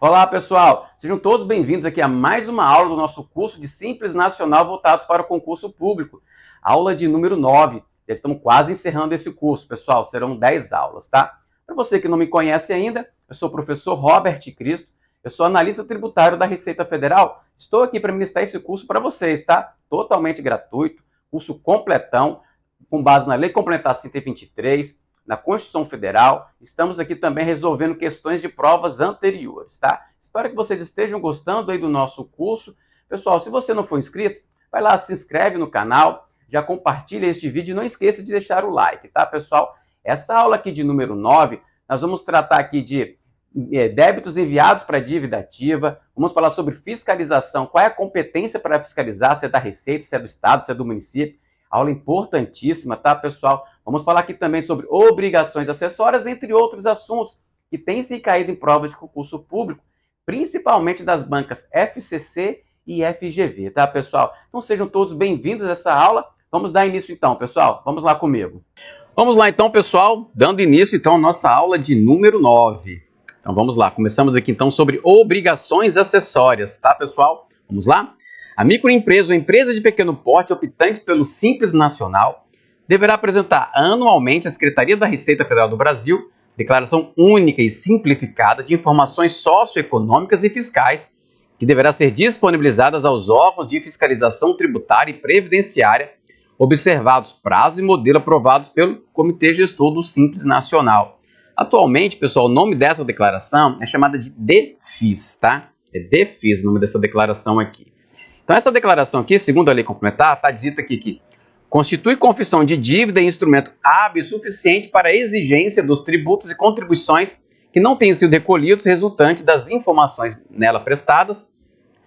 Olá, pessoal! Sejam todos bem-vindos aqui a mais uma aula do nosso curso de Simples Nacional voltados para o concurso público. Aula de número 9. Já estamos quase encerrando esse curso, pessoal. Serão 10 aulas, tá? Para você que não me conhece ainda, eu sou o professor Robert Cristo. Eu sou analista tributário da Receita Federal. Estou aqui para ministrar esse curso para vocês, tá? Totalmente gratuito, curso completão, com base na Lei Complementar 123, na Constituição Federal. Estamos aqui também resolvendo questões de provas anteriores, tá? Espero que vocês estejam gostando aí do nosso curso. Pessoal, se você não for inscrito, vai lá, se inscreve no canal, já compartilha este vídeo e não esqueça de deixar o like, tá, pessoal? Essa aula aqui de número 9, nós vamos tratar aqui de débitos enviados para dívida ativa, vamos falar sobre fiscalização, qual é a competência para fiscalizar, se é da Receita, se é do Estado, se é do município. Aula importantíssima, tá, pessoal? Vamos falar aqui também sobre obrigações acessórias, entre outros assuntos que têm se caído em provas de concurso público, principalmente das bancas FCC e FGV, tá, pessoal? Então sejam todos bem-vindos a essa aula. Vamos dar início então, pessoal. Vamos lá comigo. Vamos lá então, pessoal, dando início então à nossa aula de número 9. Então vamos lá, começamos aqui então sobre obrigações acessórias, tá, pessoal? Vamos lá? A microempresa ou empresa de pequeno porte optante pelo Simples Nacional deverá apresentar anualmente à Secretaria da Receita Federal do Brasil declaração única e simplificada de informações socioeconômicas e fiscais que deverá ser disponibilizadas aos órgãos de fiscalização tributária e previdenciária, observados prazos e modelo aprovados pelo Comitê Gestor do Simples Nacional. Atualmente, pessoal, o nome dessa declaração é chamada de DEFIS, tá? É DEFIS o nome dessa declaração aqui. Então, essa declaração aqui, segundo a lei complementar, está dito aqui que constitui confissão de dívida e instrumento hábil e suficiente para a exigência dos tributos e contribuições que não tenham sido recolhidos resultante das informações nela prestadas.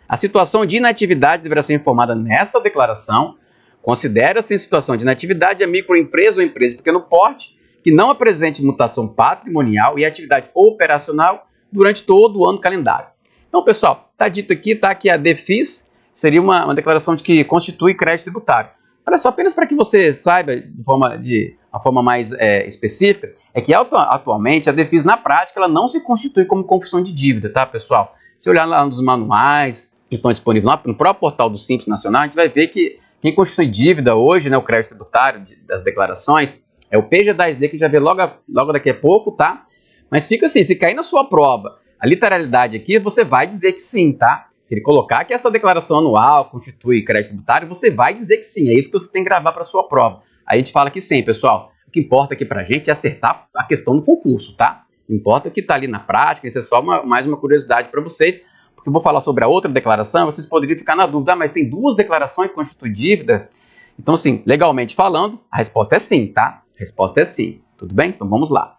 A situação de inatividade deverá ser informada nessa declaração. Considera-se em situação de inatividade a microempresa ou empresa de pequeno porte que não apresente mutação patrimonial e atividade operacional durante todo o ano calendário. Então, pessoal, está dito aqui, tá, que a DEFIS seria uma declaração de que constitui crédito tributário. Olha só, apenas para que você saiba de uma forma mais específica, é que atualmente a DEFIS na prática ela não se constitui como confissão de dívida, tá, pessoal? Se olhar lá nos manuais que estão disponíveis no próprio portal do Simples Nacional, a gente vai ver que quem constitui dívida hoje, né, o crédito tributário das declarações, é o PG10D, que já vê logo daqui a pouco, tá? Mas fica assim, se cair na sua prova a literalidade aqui, você vai dizer que sim, tá? Se ele colocar que essa declaração anual constitui crédito tributário, você vai dizer que sim. É isso que você tem que gravar para a sua prova. Aí a gente fala que sim, pessoal. O que importa aqui para a gente é acertar a questão do concurso, tá? O que importa é o que está ali na prática. Isso é só mais uma curiosidade para vocês, porque eu vou falar sobre a outra declaração. Vocês poderiam ficar na dúvida, mas tem duas declarações que constituem dívida. Então, assim, legalmente falando, a resposta é sim, tá? A resposta é sim. Tudo bem? Então vamos lá.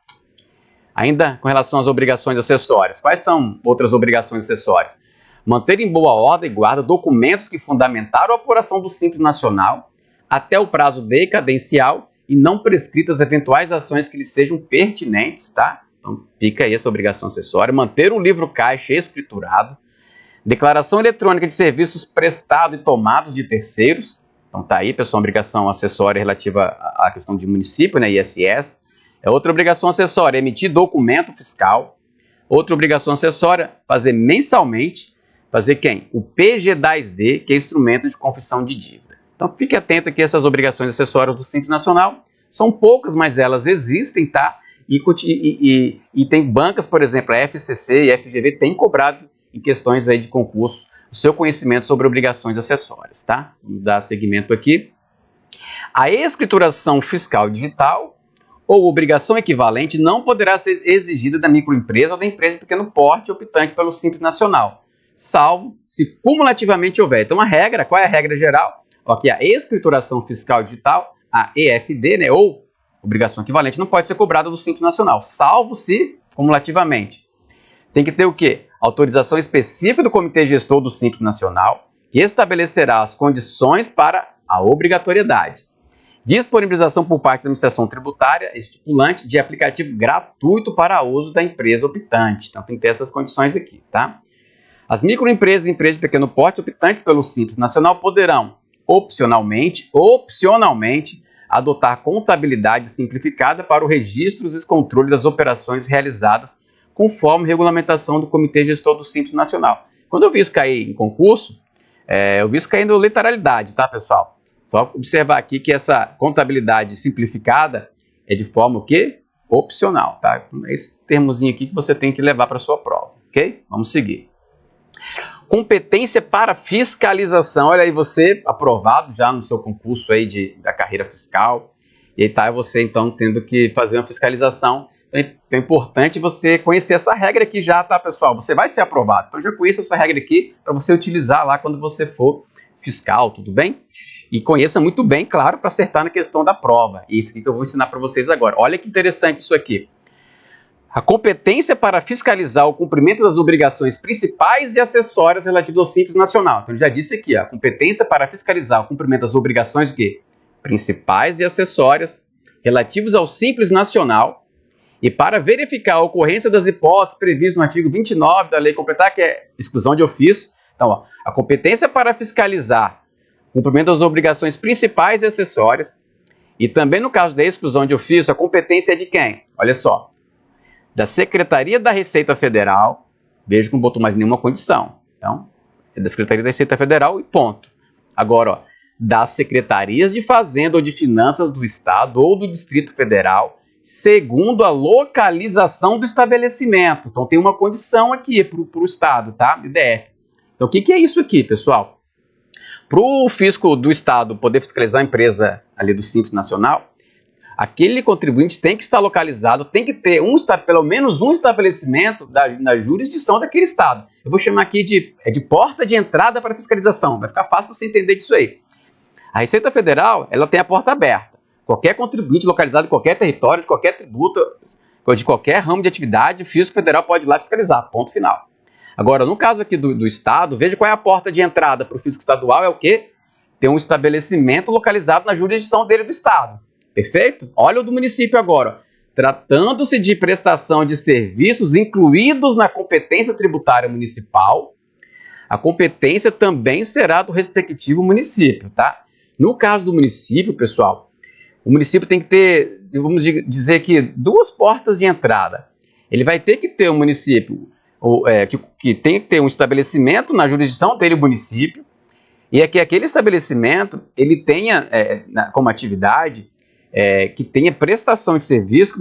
Ainda com relação às obrigações acessórias. Quais são outras obrigações acessórias? Manter em boa ordem e guarda documentos que fundamentaram a apuração do Simples Nacional até o prazo decadencial e não prescritas eventuais ações que lhes sejam pertinentes, tá? Então fica aí essa obrigação acessória. Manter o livro caixa escriturado. Declaração eletrônica de serviços prestados e tomados de terceiros. Então tá aí, pessoal, uma obrigação acessória relativa à questão de município, né, ISS. É outra obrigação acessória, emitir documento fiscal. Outra obrigação acessória, fazer mensalmente. Fazer quem? O PG10D, que é instrumento de confissão de dívida. Então fique atento aqui a essas obrigações acessórias do Simples Nacional. São poucas, mas elas existem, tá? E tem bancas, por exemplo, a FCC e a FGV têm cobrado em questões aí de concurso o seu conhecimento sobre obrigações acessórias, tá? Vamos dar seguimento aqui. A escrituração fiscal digital ou obrigação equivalente não poderá ser exigida da microempresa ou da empresa de pequeno porte optante pelo Simples Nacional, salvo se cumulativamente houver. Então, qual é a regra geral? Aqui, a escrituração fiscal digital, a EFD, né, ou obrigação equivalente, não pode ser cobrada do Simples Nacional, salvo se cumulativamente. Tem que ter o quê? Autorização específica do Comitê Gestor do Simples Nacional, que estabelecerá as condições para a obrigatoriedade. Disponibilização por parte da administração tributária estipulante de aplicativo gratuito para uso da empresa optante. Então, tem que ter essas condições aqui, tá? As microempresas e empresas de pequeno porte optantes pelo Simples Nacional poderão, opcionalmente, adotar contabilidade simplificada para o registro e controle das operações realizadas conforme regulamentação do Comitê Gestor do Simples Nacional. Quando eu vi isso cair em concurso, eu vi isso cair no literalidade, tá, pessoal? Só observar aqui que essa contabilidade simplificada é de forma o quê? Opcional, tá? É esse termozinho aqui que você tem que levar para a sua prova, ok? Vamos seguir. Competência para fiscalização. Olha aí, você aprovado já no seu concurso aí da carreira fiscal, e aí tá você então tendo que fazer uma fiscalização. Então é importante você conhecer essa regra aqui já, tá, pessoal? Você vai ser aprovado, então já conheça essa regra aqui para você utilizar lá quando você for fiscal, tudo bem? E conheça muito bem, claro, para acertar na questão da prova. Isso aqui que eu vou ensinar para vocês agora. Olha que interessante isso aqui. A competência para fiscalizar o cumprimento das obrigações principais e acessórias relativas ao Simples Nacional. Então, eu já disse aqui, a competência para fiscalizar o cumprimento das obrigações principais e acessórias relativos ao Simples Nacional e para verificar a ocorrência das hipóteses previstas no artigo 29 da Lei Complementar, que é exclusão de ofício. Então, ó, a competência para fiscalizar o cumprimento das obrigações principais e acessórias e também no caso da exclusão de ofício, a competência é de quem? Olha só. Da Secretaria da Receita Federal, veja que não botou mais nenhuma condição. Então, é da Secretaria da Receita Federal e ponto. Agora, ó, das Secretarias de Fazenda ou de Finanças do Estado ou do Distrito Federal, segundo a localização do estabelecimento. Então, tem uma condição aqui para o Estado, tá? DF. Então, o que é isso aqui, pessoal? Para o fisco do Estado poder fiscalizar a empresa ali do Simples Nacional, aquele contribuinte tem que estar localizado, tem que ter pelo menos um estabelecimento na jurisdição daquele Estado. Eu vou chamar aqui de porta de entrada para fiscalização. Vai ficar fácil você entender disso aí. A Receita Federal, ela tem a porta aberta. Qualquer contribuinte localizado em qualquer território, de qualquer tributo, de qualquer ramo de atividade, o fisco federal pode ir lá fiscalizar. Ponto final. Agora, no caso aqui do Estado, veja qual é a porta de entrada para o fisco estadual, é o quê? Tem um estabelecimento localizado na jurisdição dele do Estado. Perfeito? Olha o do município agora. Tratando-se de prestação de serviços incluídos na competência tributária municipal, a competência também será do respectivo município, tá? No caso do município, pessoal, o município tem que ter, vamos dizer que, duas portas de entrada. Ele vai ter que ter um município que tem que ter um estabelecimento na jurisdição dele, o município, e é que aquele estabelecimento ele tenha como atividade que tenha prestação de serviço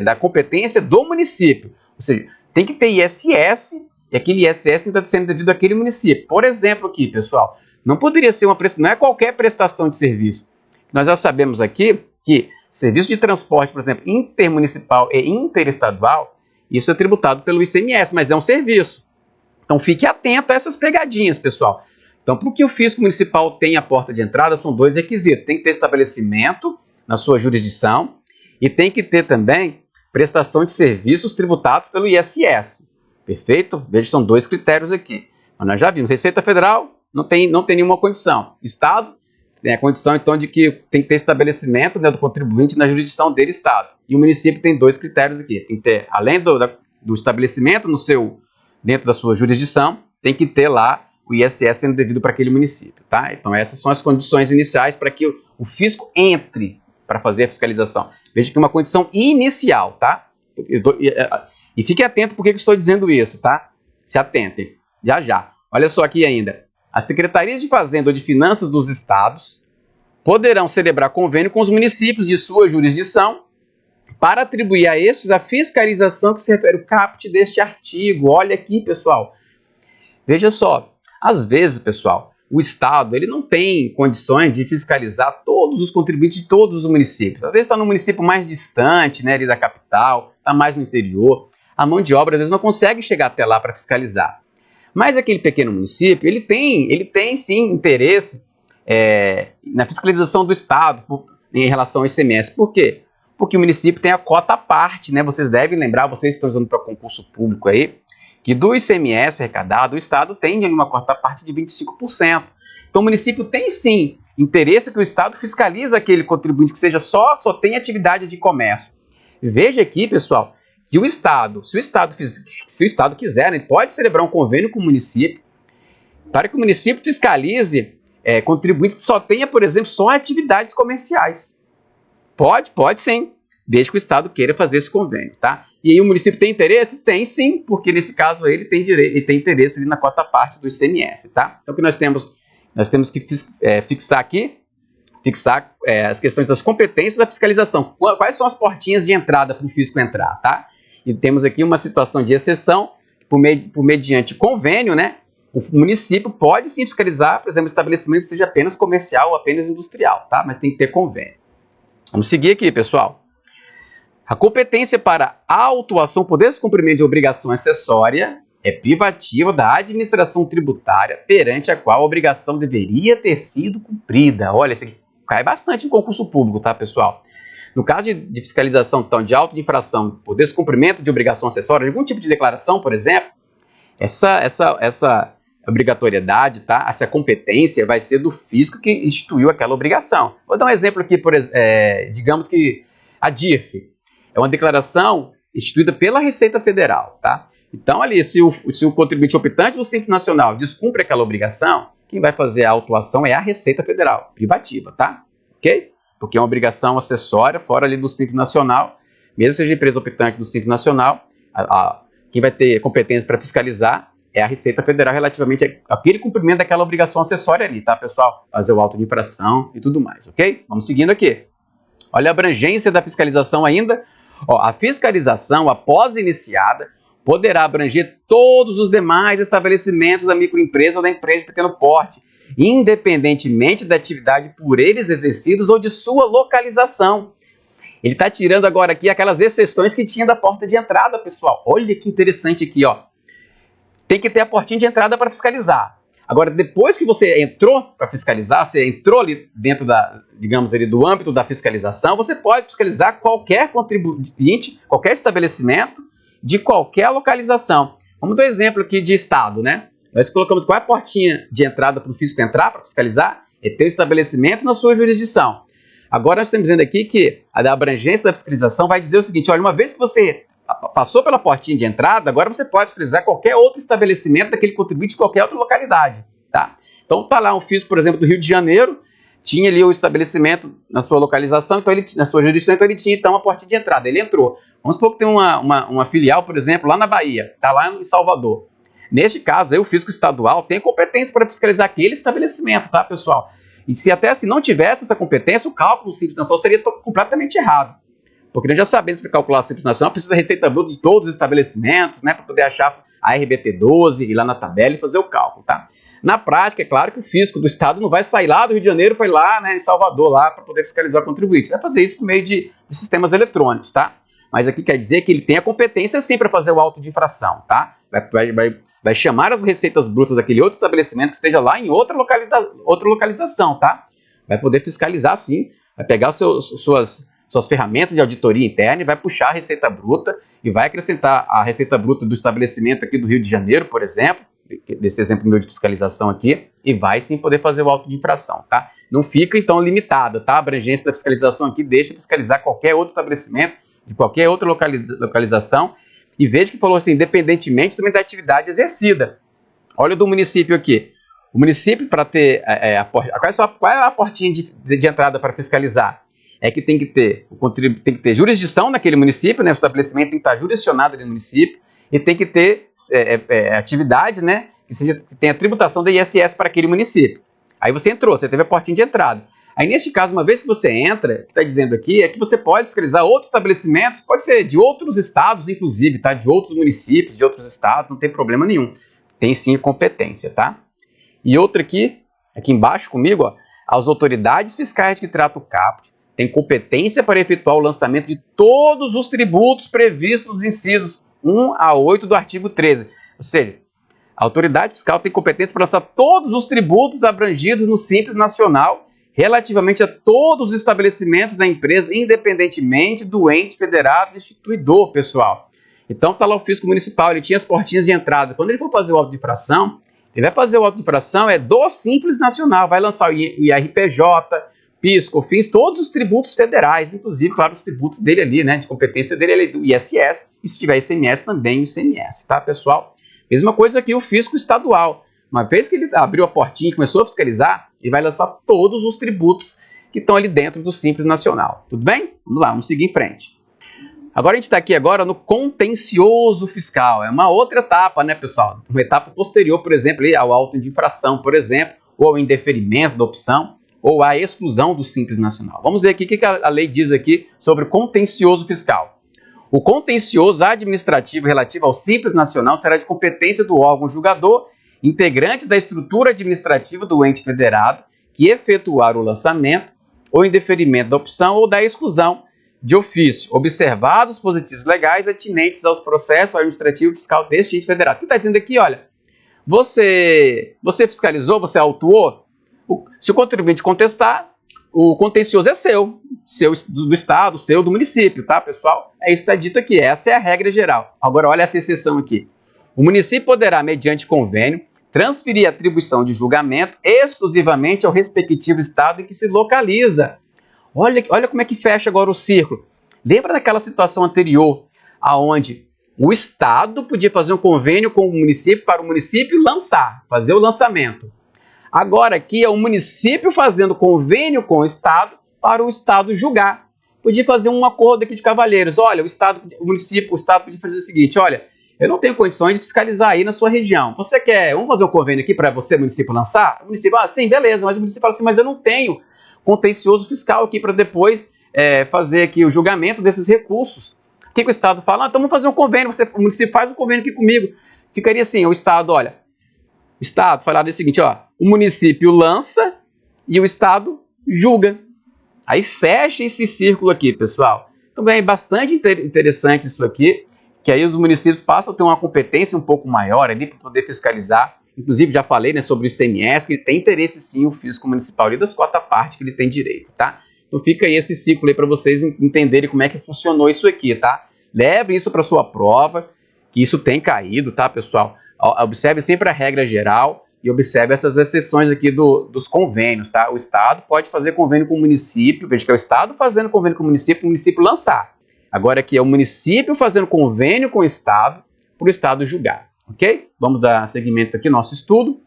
da competência do município. Ou seja, tem que ter ISS, e aquele ISS tem que estar sendo devido àquele município. Por exemplo aqui, pessoal, não poderia ser não é qualquer prestação de serviço. Nós já sabemos aqui que serviço de transporte, por exemplo, intermunicipal e interestadual, isso é tributado pelo ICMS, mas é um serviço. Então fique atento a essas pegadinhas, pessoal. Então, para que o fisco municipal tenha a porta de entrada, são dois requisitos. Tem que ter estabelecimento na sua jurisdição e tem que ter também prestação de serviços tributados pelo ISS. Perfeito? Veja, são dois critérios aqui. Então, nós já vimos, Receita Federal não tem nenhuma condição. Estado tem a condição, então, de que tem que ter estabelecimento, né, do contribuinte na jurisdição dele, Estado. E o município tem dois critérios aqui. Tem que ter, além do estabelecimento dentro da sua jurisdição, tem que ter lá o ISS sendo devido para aquele município, tá? Então, essas são as condições iniciais para que o fisco entre para fazer a fiscalização. Veja que é uma condição inicial, tá? E fique atento por que eu estou dizendo isso, tá? Se atentem. Já. Olha só aqui ainda. As secretarias de Fazenda ou de Finanças dos estados poderão celebrar convênio com os municípios de sua jurisdição para atribuir a estes a fiscalização que se refere ao caput deste artigo. Olha aqui, pessoal. Veja só. Às vezes, pessoal, o Estado ele não tem condições de fiscalizar todos os contribuintes de todos os municípios. Às vezes está no município mais distante, né, ali da capital, está mais no interior. A mão de obra, às vezes, não consegue chegar até lá para fiscalizar. Mas aquele pequeno município, ele tem sim interesse na fiscalização do Estado em relação ao ICMS. Por quê? Porque o município tem a cota à parte, né? Vocês devem lembrar, vocês estão usando para concurso público aí, que do ICMS arrecadado, o Estado tem uma cota à parte de 25%. Então o município tem sim interesse que o Estado fiscalize aquele contribuinte que seja só tem atividade de comércio. Veja aqui, pessoal, que o Estado, se o Estado quiser, ele pode celebrar um convênio com o município para que o município fiscalize contribuintes que só tenha, por exemplo, só atividades comerciais. Pode sim, desde que o Estado queira fazer esse convênio, tá? E aí o município tem interesse? Tem sim, porque nesse caso ele tem direito, ele tem interesse ali na cota parte do ICMS, tá? Então o que nós temos? Nós temos que fixar aqui, as questões das competências da fiscalização. Quais são as portinhas de entrada para o fisco entrar, tá? E temos aqui uma situação de exceção, por mediante convênio, né? O município pode sim fiscalizar, por exemplo, o estabelecimento seja apenas comercial ou apenas industrial, tá? Mas tem que ter convênio. Vamos seguir aqui, pessoal. A competência para autuação por descumprimento de obrigação acessória é privativa da administração tributária perante a qual a obrigação deveria ter sido cumprida. Olha, isso aqui cai bastante em concurso público, tá, pessoal? No caso de fiscalização, então, de auto de infração por descumprimento de obrigação acessória, de algum tipo de declaração, por exemplo, essa obrigatoriedade, tá? Essa competência vai ser do fisco que instituiu aquela obrigação. Vou dar um exemplo aqui, digamos que a DIRF é uma declaração instituída pela Receita Federal, tá? Então, ali, se o contribuinte optante do Simples Nacional descumpre aquela obrigação, quem vai fazer a autuação é a Receita Federal, privativa, tá? Ok? Porque é uma obrigação acessória, fora ali do Simples Nacional, mesmo seja empresa optante do Simples Nacional, quem vai ter competência para fiscalizar é a Receita Federal relativamente àquele cumprimento daquela obrigação acessória ali, tá, pessoal? Fazer o auto de infração e tudo mais, ok? Vamos seguindo aqui. Olha a abrangência da fiscalização ainda. Ó, a fiscalização, após iniciada, poderá abranger todos os demais estabelecimentos da microempresa ou da empresa de pequeno porte, independentemente da atividade por eles exercidos ou de sua localização. Ele está tirando agora aqui aquelas exceções que tinha da porta de entrada, pessoal. Olha que interessante aqui, ó. Tem que ter a portinha de entrada para fiscalizar. Agora, depois que você entrou para fiscalizar, você entrou ali dentro digamos ali, do âmbito da fiscalização, você pode fiscalizar qualquer contribuinte, qualquer estabelecimento, de qualquer localização. Vamos dar um exemplo aqui de estado, né? Nós colocamos qual é a portinha de entrada para o fisco entrar, para fiscalizar, é ter o estabelecimento na sua jurisdição. Agora nós estamos dizendo aqui que a abrangência da fiscalização vai dizer o seguinte, olha, uma vez que você passou pela portinha de entrada, agora você pode fiscalizar qualquer outro estabelecimento daquele contribuinte de qualquer outra localidade, tá? Então tá lá um fisco, por exemplo, do Rio de Janeiro, tinha ali o estabelecimento na sua localização, então na sua jurisdição, então ele tinha então a portinha de entrada, ele entrou. Vamos supor que tem uma filial, por exemplo, lá na Bahia, está lá em Salvador. Neste caso, aí, o fisco estadual tem competência para fiscalizar aquele estabelecimento, tá, pessoal? E se até se não tivesse essa competência, o cálculo Simples Nacional seria completamente errado. Porque nós já sabemos que para calcular o Simples Nacional precisa da receita bruta de todos os estabelecimentos, né, para poder achar a RBT12, ir lá na tabela e fazer o cálculo, tá? Na prática, é claro que o fisco do estado não vai sair lá do Rio de Janeiro para ir lá, né, em Salvador, lá para poder fiscalizar o contribuinte. Vai fazer isso por meio de sistemas eletrônicos, tá? Mas aqui quer dizer que ele tem a competência sim para fazer o auto de infração, tá? Vai chamar as receitas brutas daquele outro estabelecimento que esteja lá em outra localização, tá? Vai poder fiscalizar sim, vai pegar suas ferramentas de auditoria interna e vai puxar a receita bruta e vai acrescentar a receita bruta do estabelecimento aqui do Rio de Janeiro, por exemplo, desse exemplo meu de fiscalização aqui, e vai sim poder fazer o auto de infração, tá? Não fica então limitado, tá? A abrangência da fiscalização aqui deixa fiscalizar qualquer outro estabelecimento de qualquer outra localização, e veja que falou assim, independentemente também da atividade exercida. Olha o do município aqui. O município, para ter qual é a portinha de entrada para fiscalizar? É que tem que ter jurisdição naquele município, né? O estabelecimento tem que estar jurisdicionado ali no município, e tem que ter atividade, né? Que tenha tributação da ISS para aquele município. Aí você entrou, você teve a portinha de entrada. Aí, neste caso, uma vez que você entra, o que está dizendo aqui é que você pode fiscalizar outros estabelecimentos, pode ser de outros estados, inclusive, tá? De outros municípios, de outros estados, não tem problema nenhum. Tem sim competência, tá? E outra aqui embaixo comigo, ó, as autoridades fiscais que tratam o caput têm competência para efetuar o lançamento de todos os tributos previstos nos incisos 1 a 8 do artigo 13. Ou seja, a autoridade fiscal tem competência para lançar todos os tributos abrangidos no Simples Nacional relativamente a todos os estabelecimentos da empresa, independentemente do ente federado instituidor, pessoal. Então, está lá o fisco municipal, ele tinha as portinhas de entrada. Quando ele for fazer o auto de infração, ele vai fazer o auto de infração do Simples Nacional, vai lançar o IRPJ, PIS, COFINS, todos os tributos federais, inclusive, claro, os tributos dele ali, né, de competência dele ali, do ISS, e se tiver ICMS, também o ICMS, tá, pessoal? Mesma coisa aqui o fisco estadual. Uma vez que ele abriu a portinha e começou a fiscalizar, ele vai lançar todos os tributos que estão ali dentro do Simples Nacional. Tudo bem? Vamos lá, vamos seguir em frente. Agora a gente está aqui agora no contencioso fiscal. É uma outra etapa, né, pessoal? Uma etapa posterior, por exemplo, ao auto de infração, por exemplo, ou ao indeferimento da opção, ou à exclusão do Simples Nacional. Vamos ver aqui o que a lei diz aqui sobre o contencioso fiscal. O contencioso administrativo relativo ao Simples Nacional será de competência do órgão julgador, integrante da estrutura administrativa do ente federado, que efetuar o lançamento ou indeferimento da opção ou da exclusão de ofício, observados os positivos legais atinentes aos processos administrativos fiscal deste ente federado. O que está dizendo aqui, olha, você fiscalizou, você autuou, se o contribuinte contestar, o contencioso é seu do estado, seu do município, tá, pessoal? É isso que está dito aqui, essa é a regra geral. Agora, olha essa exceção aqui. O município poderá, mediante convênio, transferir a atribuição de julgamento exclusivamente ao respectivo estado em que se localiza. Olha como é que fecha agora o círculo. Lembra daquela situação anterior, aonde o estado podia fazer um convênio com o município para o município fazer o lançamento. Agora aqui é o município fazendo convênio com o estado para o estado julgar. Podia fazer um acordo aqui de cavalheiros. Olha, o estado podia fazer o seguinte, olha, eu não tenho condições de fiscalizar aí na sua região. Você quer, vamos fazer um convênio aqui para você, município, lançar? O município, sim, beleza, mas o município fala assim, mas eu não tenho contencioso fiscal aqui para depois fazer aqui o julgamento desses recursos. O que o estado fala? Então vamos fazer um convênio, o município faz um convênio aqui comigo. Ficaria assim, o estado, olha, o estado falar o seguinte, ó, o município lança e o estado julga. Aí fecha esse círculo aqui, pessoal. Então é bastante interessante isso aqui, que aí os municípios passam a ter uma competência um pouco maior ali para poder fiscalizar. Inclusive, já falei, né, sobre o ICMS, que ele tem interesse sim, o fisco municipal ali das cotas parte que ele tem direito, tá? Então fica aí esse ciclo aí para vocês entenderem como é que funcionou isso aqui, tá? Leve isso para sua prova, que isso tem caído, tá, pessoal? Observe sempre a regra geral e observe essas exceções aqui dos convênios, tá? O estado pode fazer convênio com o município, veja que é o estado fazendo convênio com o município lançar. Agora aqui é o município fazendo convênio com o estado, para o estado julgar, ok? Vamos dar seguimento aqui ao nosso estudo.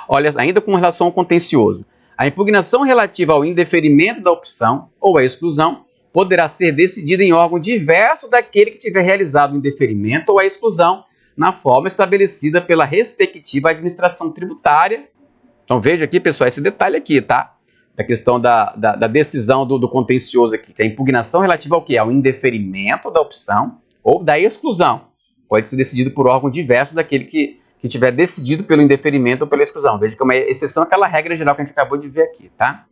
Olha, ainda com relação ao contencioso. A impugnação relativa ao indeferimento da opção ou à exclusão poderá ser decidida em órgão diverso daquele que tiver realizado o indeferimento ou a exclusão na forma estabelecida pela respectiva administração tributária. Então veja aqui, pessoal, esse detalhe aqui, tá? Da questão da decisão do contencioso aqui, que é a impugnação relativa ao quê? Ao indeferimento da opção ou da exclusão. Pode ser decidido por órgão diverso daquele que tiver decidido pelo indeferimento ou pela exclusão. Veja que é uma exceção àquela regra geral que a gente acabou de ver aqui, tá?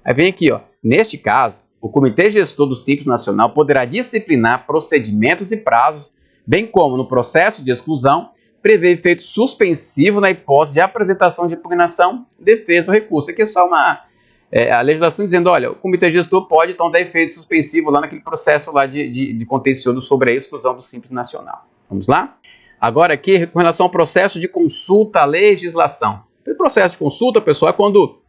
Aí vem aqui, ó. Neste caso, o Comitê Gestor do Simples Nacional poderá disciplinar procedimentos e prazos, bem como no processo de exclusão, prever efeito suspensivo na hipótese de apresentação de impugnação, defesa ou recurso. Aqui é só a legislação dizendo, olha, o Comitê Gestor pode então dar efeito suspensivo lá naquele processo lá de contencioso sobre a exclusão do Simples Nacional. Vamos lá? Agora aqui, com relação ao processo de consulta à legislação. O processo de consulta, pessoal, é quando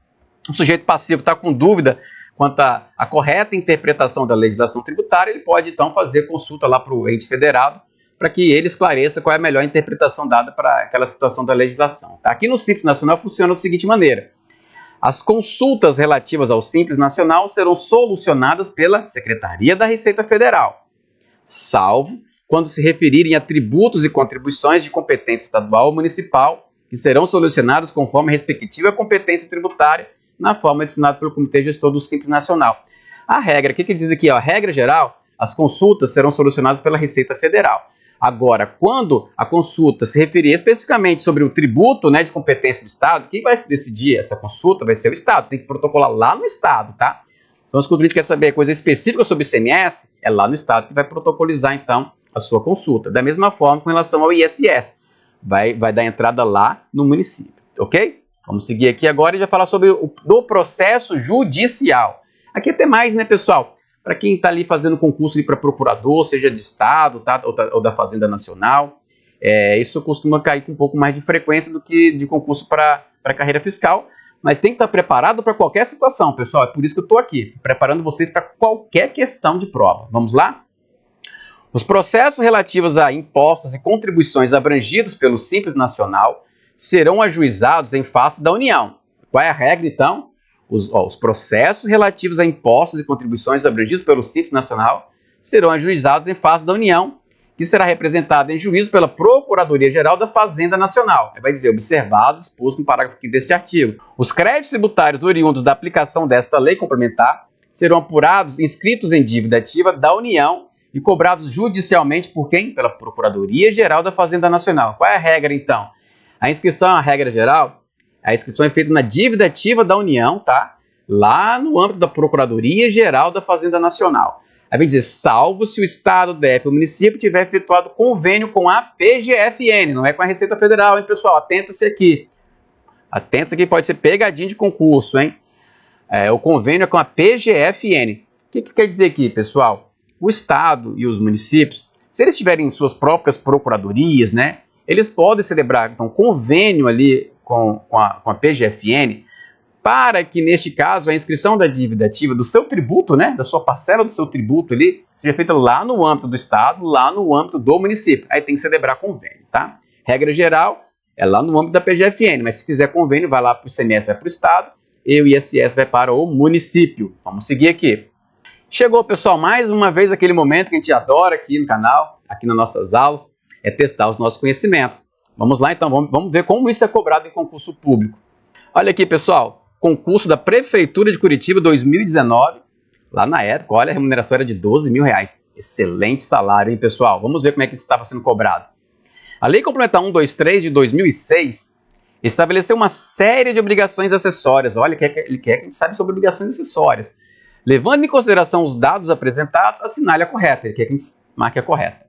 o sujeito passivo está com dúvida quanto à correta interpretação da legislação tributária, ele pode então fazer consulta lá para o ente federado, para que ele esclareça qual é a melhor interpretação dada para aquela situação da legislação. Tá? Aqui no Simples Nacional funciona da seguinte maneira. As consultas relativas ao Simples Nacional serão solucionadas pela Secretaria da Receita Federal, salvo quando se referirem a tributos e contribuições de competência estadual ou municipal, que serão solucionados conforme a respectiva competência tributária, na forma disciplinada pelo Comitê Gestor do Simples Nacional. A regra, o que diz aqui? Ó, a regra geral, as consultas serão solucionadas pela Receita Federal. Agora, quando a consulta se referir especificamente sobre o tributo, né, de competência do Estado, quem vai decidir essa consulta vai ser o Estado, tem que protocolar lá no Estado, tá? Então, se o contribuinte quer saber coisa específica sobre o ICMS, é lá no Estado que vai protocolizar, então, a sua consulta. Da mesma forma, com relação ao ISS, vai dar entrada lá no município, ok? Vamos seguir aqui agora e já falar sobre do processo judicial. Aqui até mais, né, pessoal? Para quem está ali fazendo concurso para procurador, seja de Estado, tá, ou da Fazenda Nacional, isso costuma cair com um pouco mais de frequência do que de concurso para carreira fiscal, mas tem que estar preparado para qualquer situação, pessoal. É por isso que eu estou aqui, preparando vocês para qualquer questão de prova. Vamos lá? Os processos relativos a impostos e contribuições abrangidos pelo Simples Nacional serão ajuizados em face da União. Qual é a regra, então? Os processos relativos a impostos e contribuições abrangidos pelo Simples Nacional serão ajuizados em face da União, que será representada em juízo pela Procuradoria-Geral da Fazenda Nacional. Vai dizer, observado, disposto no parágrafo 5º deste artigo. Os créditos tributários oriundos da aplicação desta lei complementar serão apurados, inscritos em dívida ativa da União e cobrados judicialmente por quem? Pela Procuradoria-Geral da Fazenda Nacional. Qual é a regra, então? A inscrição, a regra geral, a inscrição é feita na dívida ativa da União, tá? Lá no âmbito da Procuradoria-Geral da Fazenda Nacional. Aí vem dizer, salvo se o Estado, DF ou município tiver efetuado convênio com a PGFN, não é com a Receita Federal, hein, pessoal? Atenta-se aqui. Atenta-se aqui, pode ser pegadinha de concurso, hein? O convênio é com a PGFN. O que quer dizer aqui, pessoal? O Estado e os municípios, se eles tiverem suas próprias procuradorias, né, eles podem celebrar então, convênio ali com a PGFN, para que, neste caso, a inscrição da dívida ativa do seu tributo, né, da sua parcela do seu tributo ali, seja feita lá no âmbito do Estado, lá no âmbito do município. Aí tem que celebrar convênio, tá? Regra geral é lá no âmbito da PGFN, mas se quiser convênio, vai lá para o ICMS, vai para o Estado, e o ISS vai para o município. Vamos seguir aqui. Chegou, pessoal, mais uma vez aquele momento que a gente adora aqui no canal, aqui nas nossas aulas, é testar os nossos conhecimentos. Vamos lá, então, vamos ver como isso é cobrado em concurso público. Olha aqui, pessoal. Concurso da Prefeitura de Curitiba 2019, lá na época, olha, a remuneração era de R$12 mil. Excelente salário, hein, pessoal? Vamos ver como é que isso estava sendo cobrado. A Lei Complementar 123 de 2006 estabeleceu uma série de obrigações acessórias. Olha, ele quer que a gente saiba sobre obrigações acessórias. Levando em consideração os dados apresentados, assinale a correta. Ele quer que a gente marque a correta.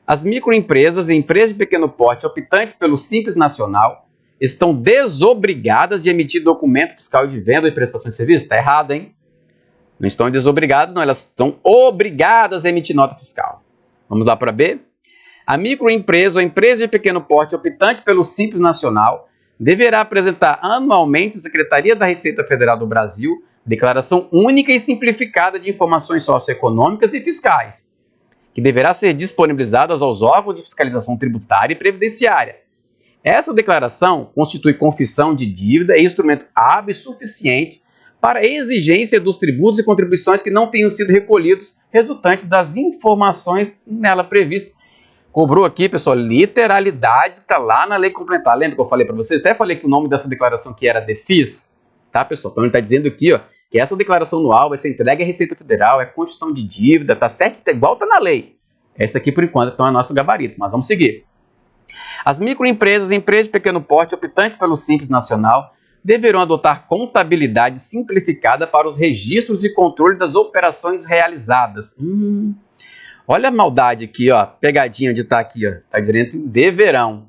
As microempresas e empresas de pequeno porte optantes pelo Simples Nacional estão desobrigadas de emitir documento fiscal de venda e prestação de serviço? Está errado, hein? Não estão desobrigadas, não. Elas estão obrigadas a emitir nota fiscal. Vamos lá para B. A microempresa ou empresa de pequeno porte optante pelo Simples Nacional deverá apresentar anualmente à Secretaria da Receita Federal do Brasil declaração única e simplificada de informações socioeconômicas e fiscais, que deverá ser disponibilizada aos órgãos de fiscalização tributária e previdenciária. Essa declaração constitui confissão de dívida e instrumento hábil e suficiente para a exigência dos tributos e contribuições que não tenham sido recolhidos resultantes das informações nela previstas. Cobrou aqui, pessoal, literalidade que está lá na Lei Complementar. Lembra que eu falei para vocês? Até falei que o nome dessa declaração aqui era DEFIS, tá, pessoal? Então ele está dizendo aqui, ó, que essa declaração anual vai ser entregue à Receita Federal, é constituição de dívida, tá certo? Igual está na lei. Essa aqui, por enquanto, então é nosso gabarito, mas vamos seguir. As microempresas e empresas de pequeno porte optantes pelo Simples Nacional deverão adotar contabilidade simplificada para os registros e controle das operações realizadas. Olha a maldade aqui, ó, pegadinha de estar aqui, ó, tá dizendo deverão.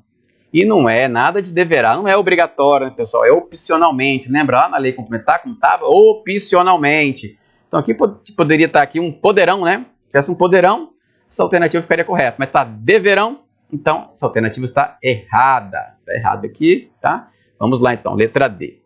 E não é nada de deverá, não é obrigatório, né, pessoal? É opcionalmente. Lembra lá na Lei Complementar como estava? Opcionalmente. Então aqui poderia estar aqui um poderão, né? Se tivesse um poderão, essa alternativa ficaria correta. Mas está deverão, então essa alternativa está errada. Está errado aqui, tá? Vamos lá então, letra D.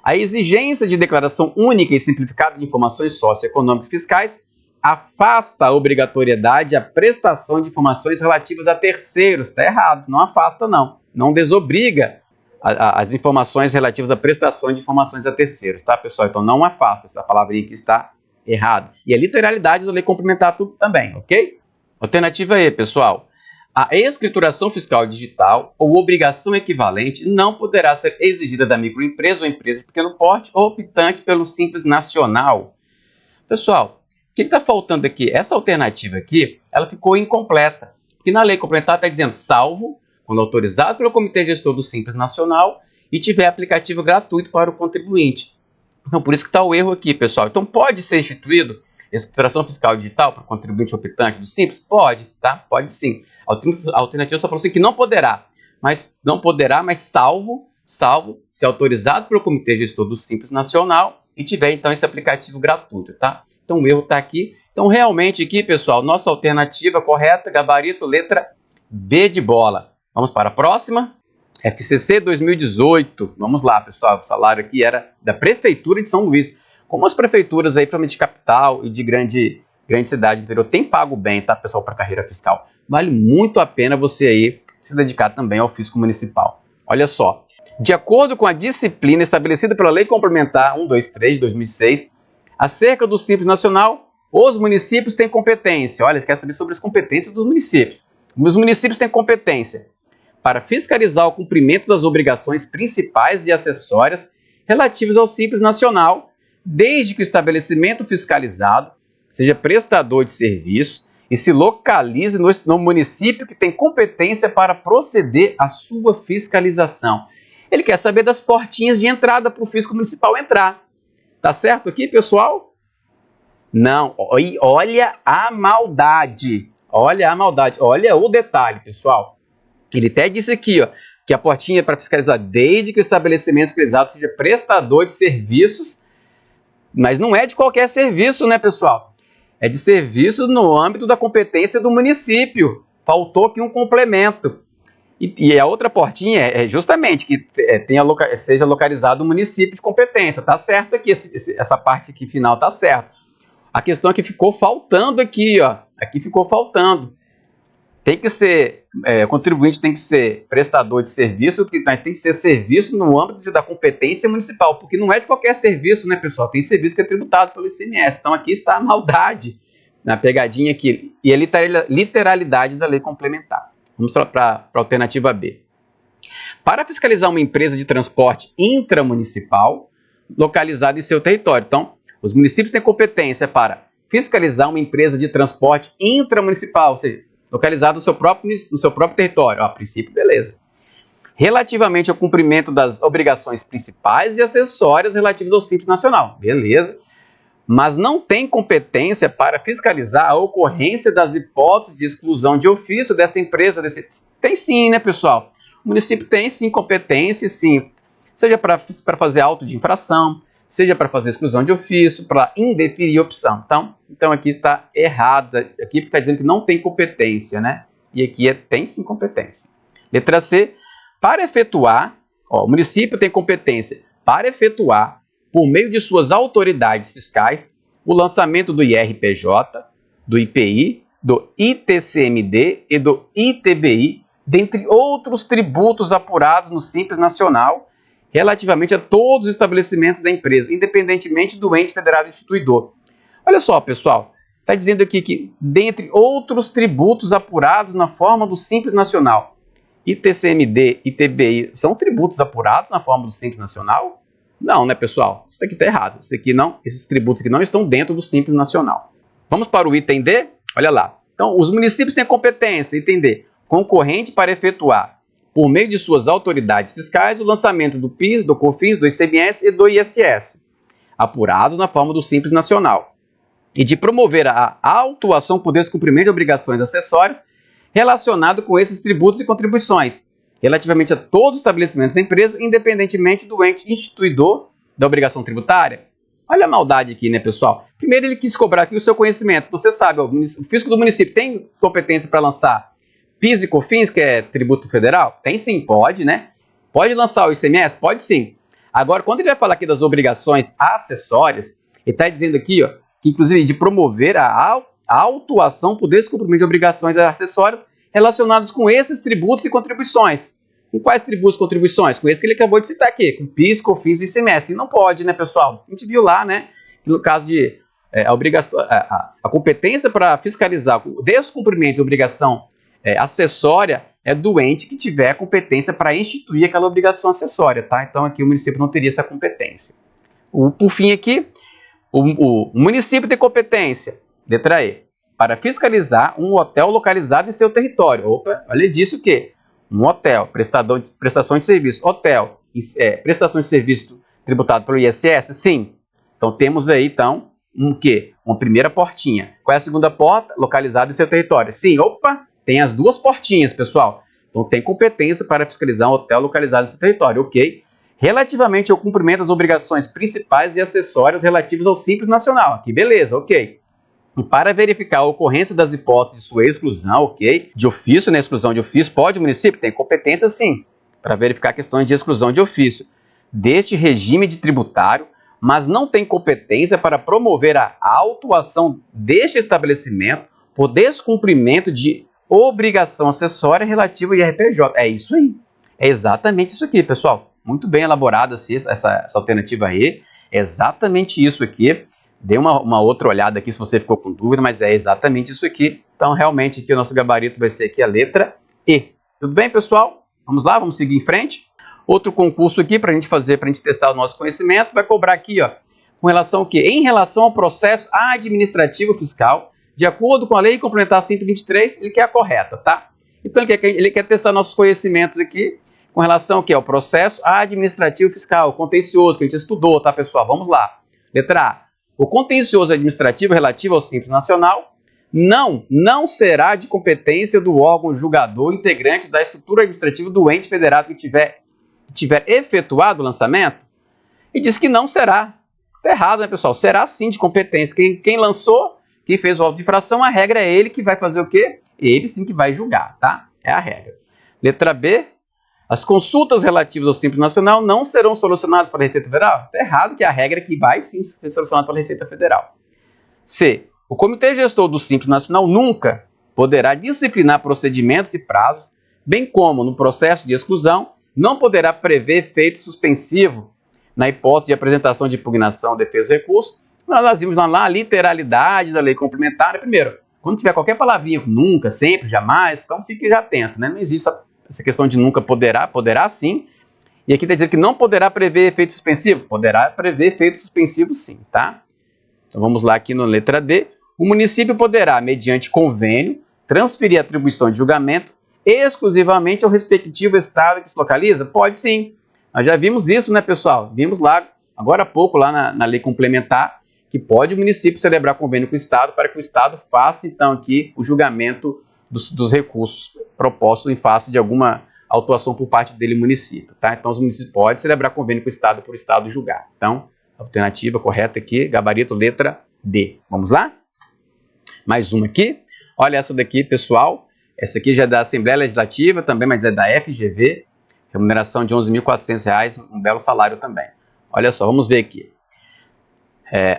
A exigência de declaração única e simplificada de informações socioeconômicas e fiscais afasta a obrigatoriedade à prestação de informações relativas a terceiros. Está errado, não afasta não. Não desobriga as informações relativas a prestações de informações a terceiros, tá, pessoal? Então não afasta, essa palavrinha aqui está errada. E a literalidade da lei complementar tudo também, ok? Alternativa E, pessoal. A escrituração fiscal digital ou obrigação equivalente não poderá ser exigida da microempresa ou empresa de pequeno porte optante pelo Simples Nacional. Pessoal, o que está faltando aqui? Essa alternativa aqui, ela ficou incompleta. Porque na lei complementar está dizendo salvo, quando autorizado pelo Comitê Gestor do Simples Nacional e tiver aplicativo gratuito para o contribuinte. Então, por isso que está o erro aqui, pessoal. Então, pode ser instituído escrituração fiscal digital para contribuinte optante do Simples? Pode, tá? Pode sim. A alternativa só falou assim que não poderá, mas salvo se autorizado pelo Comitê Gestor do Simples Nacional e tiver, então, esse aplicativo gratuito, tá? Então, o erro está aqui. Então, realmente aqui, pessoal, nossa alternativa correta, gabarito, letra B de bola. Vamos para a próxima. FCC 2018. Vamos lá, pessoal. O salário aqui era da Prefeitura de São Luís. Como as prefeituras aí, principalmente de capital e de grande cidade interior, tem pago bem, tá, pessoal, para a carreira fiscal. Vale muito a pena você aí se dedicar também ao fisco municipal. Olha só. De acordo com a disciplina estabelecida pela Lei Complementar 123 de 2006, acerca do Simples Nacional, Os municípios têm competência. Olha, você quer saber sobre as competências dos municípios. Os municípios têm competência para fiscalizar o cumprimento das obrigações principais e acessórias relativas ao Simples Nacional, desde que o estabelecimento fiscalizado seja prestador de serviço e se localize no município que tem competência para proceder à sua fiscalização. Ele quer saber das portinhas de entrada para o fisco municipal entrar. Tá certo aqui, pessoal? Não, olha a maldade. Olha a maldade. Olha o detalhe, pessoal. Ele até disse aqui, ó, que a portinha é para fiscalizar desde que o estabelecimento fiscalizado seja prestador de serviços, mas não é de qualquer serviço, né, pessoal? É de serviço no âmbito da competência do município. Faltou aqui um complemento. E a outra portinha é justamente que seja localizado o município de competência. Tá certo aqui, essa parte aqui final tá certo. A questão é que ficou faltando aqui, ó. Aqui ficou faltando. Tem que ser, o contribuinte tem que ser prestador de serviço, mas tem que ser serviço no âmbito da competência municipal, porque não é de qualquer serviço, né, pessoal? Tem serviço que é tributado pelo ICMS. Então aqui está a maldade na pegadinha aqui e a literalidade da lei complementar. Vamos para a alternativa B. Para fiscalizar uma empresa de transporte intramunicipal localizada em seu território. Então, os municípios têm competência para fiscalizar uma empresa de transporte intramunicipal, ou seja, localizada no seu próprio território. A princípio, beleza. Relativamente ao cumprimento das obrigações principais e acessórias relativas ao Simples Nacional. Beleza. Mas não tem competência para fiscalizar a ocorrência das hipóteses de exclusão de ofício desta empresa. Tem sim, né, pessoal? O município tem sim competência, sim. Seja para fazer auto de infração, seja para fazer exclusão de ofício, para indeferir opção. Então aqui está errado. Aqui está dizendo que não tem competência, né? E aqui tem sim competência. Letra C. Para efetuar, o município tem competência para efetuar, por meio de suas autoridades fiscais, o lançamento do IRPJ, do IPI, do ITCMD e do ITBI, dentre outros tributos apurados no Simples Nacional, relativamente a todos os estabelecimentos da empresa, independentemente do ente federado instituidor. Olha só, pessoal, está dizendo aqui que, dentre outros tributos apurados na forma do Simples Nacional, ITCMD e ITBI são tributos apurados na forma do Simples Nacional? Não, né, pessoal? Isso aqui está errado. Esses tributos aqui não estão dentro do Simples Nacional. Vamos para o item D? Olha lá. Então, os municípios têm competência, item D, concorrente para efetuar, por meio de suas autoridades fiscais, o lançamento do PIS, do COFINS, do ICMS e do ISS, apurados na forma do Simples Nacional, e de promover a autuação por descumprimento de obrigações acessórias relacionado com esses tributos e contribuições, relativamente a todo o estabelecimento da empresa, independentemente do ente instituidor da obrigação tributária. Olha a maldade aqui, né, pessoal? Primeiro ele quis cobrar aqui o seu conhecimento. Você sabe, o fisco do município tem competência para lançar PIS e COFINS, que é tributo federal? Tem sim, pode, né? Pode lançar o ICMS? Pode sim. Agora, quando ele vai falar aqui das obrigações acessórias, ele está dizendo aqui, ó, que inclusive de promover a autuação por descumprimento de obrigações acessórias relacionados com esses tributos e contribuições. Com quais tributos e contribuições? Com esse que ele acabou de citar aqui, com PIS, COFINS e ICMS. E não pode, né, pessoal? A gente viu lá, né, que no caso de a competência para fiscalizar o descumprimento de obrigação acessória é do ente que tiver a competência para instituir aquela obrigação acessória, tá? Então aqui o município não teria essa competência. Por fim aqui, o município tem competência, letra E, para fiscalizar um hotel localizado em seu território. Opa, olha disso o quê? Um hotel, prestação de serviço, hotel, prestação de serviço tributado pelo ISS? Sim. Então temos aí, então, uma primeira portinha. Qual é a segunda porta? Localizada em seu território. Sim, opa, tem as duas portinhas, pessoal. Então tem competência para fiscalizar um hotel localizado em seu território, ok? Relativamente ao cumprimento das obrigações principais e acessórias relativas ao Simples Nacional. Aqui, beleza, ok. E para verificar a ocorrência das hipóteses de sua exclusão, ok? De ofício, né? Exclusão de ofício, pode o município? Tem competência sim, para verificar questões de exclusão de ofício deste regime de tributário, mas não tem competência para promover a autuação deste estabelecimento por descumprimento de obrigação acessória relativa ao IRPJ. É isso aí. É exatamente isso aqui, pessoal. Muito bem elaborada essa alternativa aí. É exatamente isso aqui. Dê uma outra olhada aqui se você ficou com dúvida, mas é exatamente isso aqui. Então, realmente, aqui o nosso gabarito vai ser aqui a letra E. Tudo bem, pessoal? Vamos lá, vamos seguir em frente. Outro concurso aqui para a gente fazer, para a gente testar o nosso conhecimento, vai cobrar aqui, ó, com relação ao quê? Em relação ao processo administrativo fiscal, de acordo com a Lei Complementar 123, ele quer a correta, tá? Então, ele quer testar nossos conhecimentos aqui com relação ao quê? Ao processo administrativo fiscal, contencioso, que a gente estudou, tá, pessoal? Vamos lá. Letra A. O contencioso administrativo relativo ao Simples Nacional não será de competência do órgão julgador integrante da estrutura administrativa do ente federado que tiver efetuado o lançamento. E diz que não será. Está errado, né, pessoal? Será sim de competência. Quem lançou, quem fez o auto de infração, a regra é ele que vai fazer o quê? Ele sim que vai julgar, tá? É a regra. Letra B. As consultas relativas ao Simples Nacional não serão solucionadas pela Receita Federal? Está errado, que a regra é que vai sim ser solucionada pela Receita Federal. C. O Comitê Gestor do Simples Nacional nunca poderá disciplinar procedimentos e prazos, bem como, no processo de exclusão, não poderá prever efeito suspensivo na hipótese de apresentação de impugnação, defesa ou recurso. Nós vimos lá a literalidade da lei complementar. Primeiro, quando tiver qualquer palavrinha, nunca, sempre, jamais, então fique já atento, né? Não existe essa questão de nunca poderá sim. E aqui está dizendo que não poderá prever efeito suspensivo. Poderá prever efeito suspensivo sim, tá? Então vamos lá aqui na letra D. O município poderá, mediante convênio, transferir a atribuição de julgamento exclusivamente ao respectivo estado que se localiza? Pode sim. Nós já vimos isso, né, pessoal? Vimos lá, agora há pouco, lá na lei complementar, que pode o município celebrar convênio com o estado para que o estado faça, então, aqui o julgamento dos recursos propostos em face de alguma autuação por parte dele, município, tá? Então, os municípios podem celebrar convênio com o estado por o estado julgar. Então, a alternativa correta aqui, gabarito, letra D. Vamos lá? Mais uma aqui. Olha essa daqui, pessoal. Essa aqui já é da Assembleia Legislativa também, mas é da FGV. Remuneração de R$ 11.400, um belo salário também. Olha só, vamos ver aqui.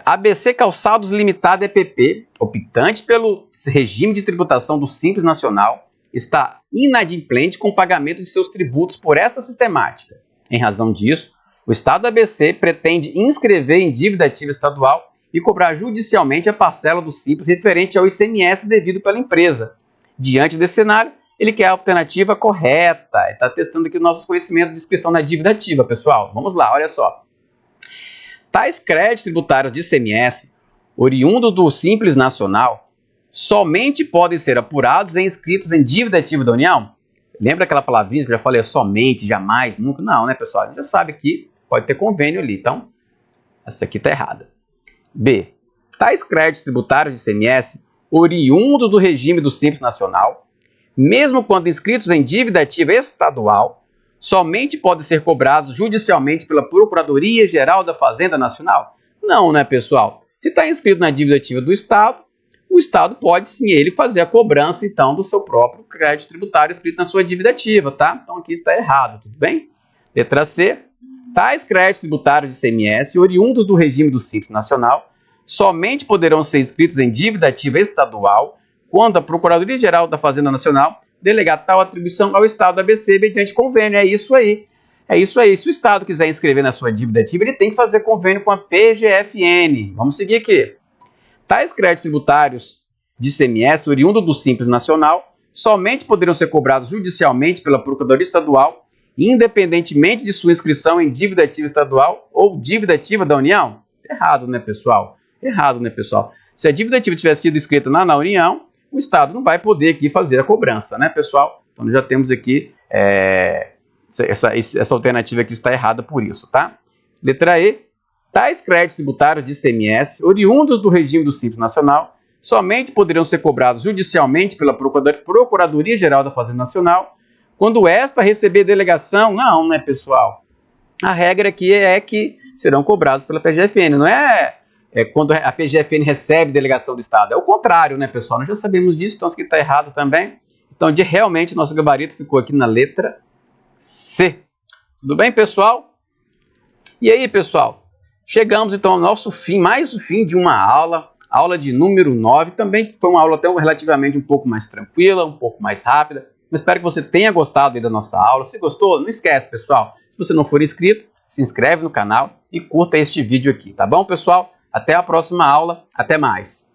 ABC Calçados Limitada EPP, optante pelo regime de tributação do Simples Nacional, está inadimplente com o pagamento de seus tributos por essa sistemática. Em razão disso, o Estado ABC pretende inscrever em dívida ativa estadual e cobrar judicialmente a parcela do Simples referente ao ICMS devido pela empresa. Diante desse cenário, ele quer a alternativa correta. Ele está testando aqui os nossos conhecimentos de inscrição na dívida ativa, pessoal. Vamos lá, olha só. Tais créditos tributários de ICMS, oriundos do Simples Nacional, somente podem ser apurados e inscritos em dívida ativa da União? Lembra aquela palavrinha que eu já falei, somente, jamais, nunca? Não, né, pessoal? A gente já sabe que pode ter convênio ali, então essa aqui está errada. B. Tais créditos tributários de ICMS, oriundos do regime do Simples Nacional, mesmo quando inscritos em dívida ativa estadual, somente podem ser cobrados judicialmente pela Procuradoria-Geral da Fazenda Nacional? Não, né, pessoal? Se está inscrito na dívida ativa do Estado, o Estado pode, sim, ele fazer a cobrança, então, do seu próprio crédito tributário inscrito na sua dívida ativa, tá? Então, aqui está errado, tudo bem? Letra C. Tais créditos tributários de ICMS, oriundos do regime do Simples Nacional, somente poderão ser inscritos em dívida ativa estadual quando a Procuradoria-Geral da Fazenda Nacional delegar tal atribuição ao Estado ABC mediante convênio. É isso aí. É isso aí. Se o Estado quiser inscrever na sua dívida ativa, ele tem que fazer convênio com a PGFN. Vamos seguir aqui. Tais créditos tributários de ICMS, oriundos do Simples Nacional, somente poderão ser cobrados judicialmente pela Procuradoria Estadual, independentemente de sua inscrição em dívida ativa estadual ou dívida ativa da União? Errado, né, pessoal? Errado, né, pessoal? Se a dívida ativa tivesse sido inscrita na União, o Estado não vai poder aqui fazer a cobrança, né, pessoal? Então, nós já temos aqui essa alternativa aqui está errada por isso, tá? Letra E. Tais créditos tributários de ICMS, oriundos do regime do Simples Nacional, somente poderão ser cobrados judicialmente pela Procuradoria-Geral da Fazenda Nacional, quando esta receber delegação. Não, né, pessoal? A regra aqui é que serão cobrados pela PGFN, não é quando a PGFN recebe delegação do Estado. É o contrário, né, pessoal? Nós já sabemos disso, então isso aqui está errado também. Então, realmente, nosso gabarito ficou aqui na letra C. Tudo bem, pessoal? E aí, pessoal? Chegamos, então, ao nosso fim, mais o fim de uma aula de número 9. Também foi uma aula até relativamente um pouco mais tranquila, um pouco mais rápida. Mas espero que você tenha gostado aí da nossa aula. Se gostou, não esquece, pessoal. Se você não for inscrito, se inscreve no canal e curta este vídeo aqui, tá bom, pessoal? Até a próxima aula. Até mais.